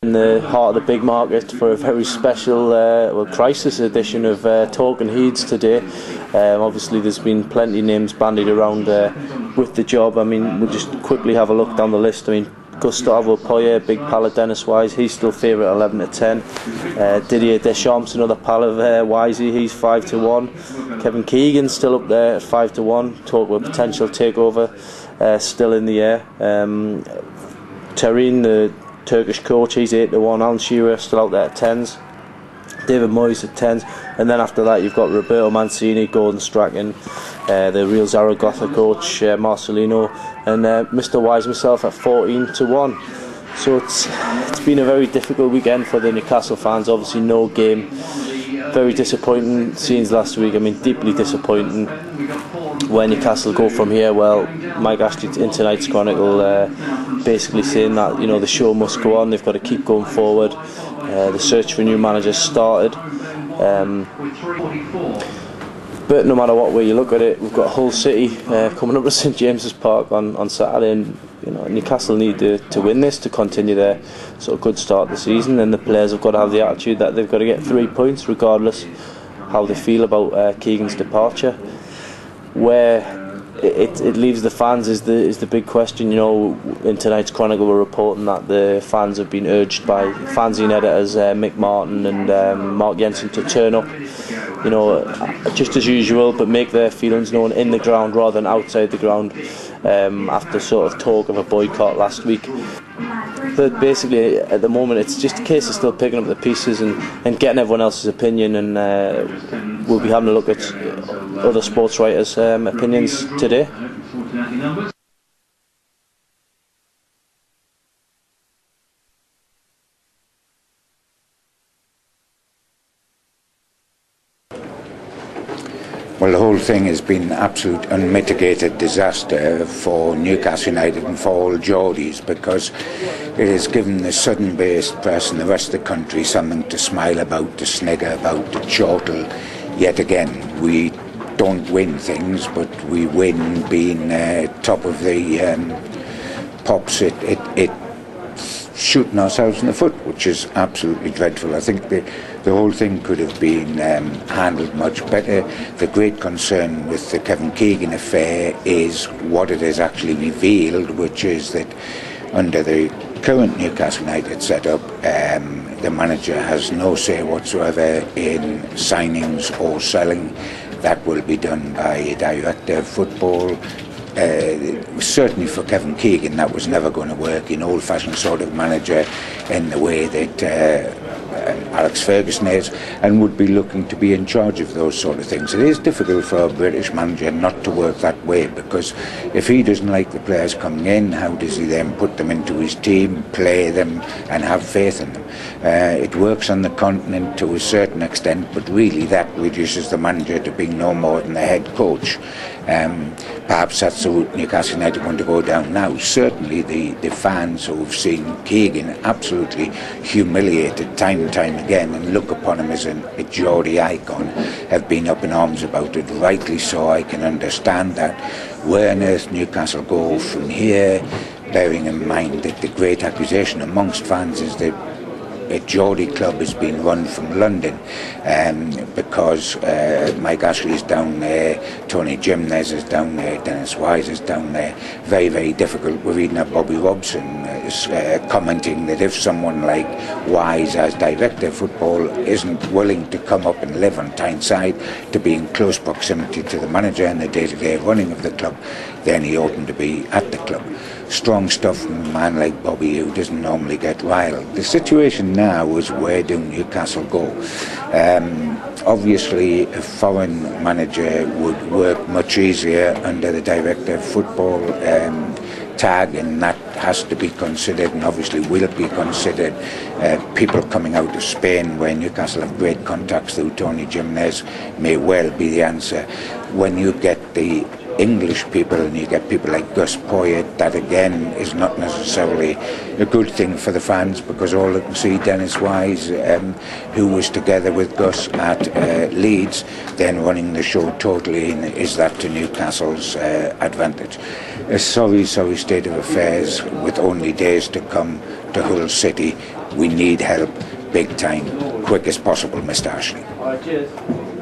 In the heart of the big market for a very special crisis edition of Talking Heeds today. Obviously there's been plenty of names bandied around with the job. I mean, we'll just quickly have a look down the list. I mean, Gustavo Poyet, big pal of Dennis Wise, he's still favourite 11 to 10. Didier Deschamps, another pal of Wisey, he's 5 to 1. Kevin Keegan still up there at 5 to 1. Talk about potential takeover still in the air. Terin, the Turkish coach, he's 8 to 1. Alan Shearer still out there at 10s. David Moyes at 10s, and then after that you've got Roberto Mancini, Gordon Strachan, the Real Zaragoza coach Marcelino, and Mr. Wise himself at 14 to 1. So it's been a very difficult weekend for the Newcastle fans. Obviously no game, very disappointing scenes last week. I mean, deeply disappointing. Where Newcastle go from here? Well, Mike Ashley in tonight's Chronicle basically saying that, you know, the show must go on, they've got to keep going forward. The search for a new manager started, but no matter what way you look at it, we've got Hull City coming up to St James's Park on Saturday, and you know, Newcastle need to win this to continue their sort of good start to the season, and the players have got to have the attitude that they've got to get 3 points regardless how they feel about Keegan's departure. Where it leaves the fans is the big question. You know, in tonight's Chronicle we're reporting that the fans have been urged by fanzine editors Mick Martin and Mark Jensen to turn up, you know, just as usual, but make their feelings known in the ground rather than outside the ground, after sort of talk of a boycott last week. But basically at the moment it's just a case of still picking up the pieces and getting everyone else's opinion, and we'll be having a look at other sports writers' opinions today. Well, the whole thing has been an absolute unmitigated disaster for Newcastle United and for all Geordies, because it has given the southern-based press and the rest of the country something to smile about, to snigger about, to chortle. Yet again, we don't win things, but we win being top of the pops. It shooting ourselves in the foot, which is absolutely dreadful. I think the whole thing could have been handled much better. The great concern with the Kevin Keegan affair is what it has actually revealed, which is that under the current Newcastle United setup, the manager has no say whatsoever in signings or selling. That will be done by a director of football. Certainly for Kevin Keegan that was never going to work, an old-fashioned sort of manager in the way that Alex Ferguson is, and would be looking to be in charge of those sort of things. It is difficult for a British manager not to work that way, because if he doesn't like the players coming in, how does he then put them into his team, play them and have faith in them? It works on the continent to a certain extent, but really that reduces the manager to being no more than the head coach. Perhaps that's the route Newcastle United want to go down now. Certainly the fans who have seen Keegan absolutely humiliated time and time again and look upon him as a Geordie icon have been up in arms about it. Rightly so, I can understand that. Where on earth Newcastle go from here, bearing in mind that the great accusation amongst fans is that a Geordie club has been run from London, because Mike Ashley is down there, Tony Jimenez is down there, Dennis Wise is down there. Very, very difficult. We're reading that Bobby Robson is commenting that if someone like Wise as director of football isn't willing to come up and live on Tyneside to be in close proximity to the manager and the day-to-day running of the club, then he oughtn't to be at the club. Strong stuff from a man like Bobby, who doesn't normally get riled. The situation now is, where do Newcastle go? Obviously a foreign manager would work much easier under the director of football tag, and that has to be considered, and obviously will be considered. People coming out of Spain, where Newcastle have great contacts through Tony Jimenez, may well be the answer. When you get the English people and you get people like Gus Poyet, that again is not necessarily a good thing for the fans, because all they can see Dennis Wise, who was together with Gus at Leeds, then running the show totally, and is that to Newcastle's advantage? A sorry state of affairs with only days to come to Hull City. We need help, big time, quick as possible, Mr. Ashley. Cheers.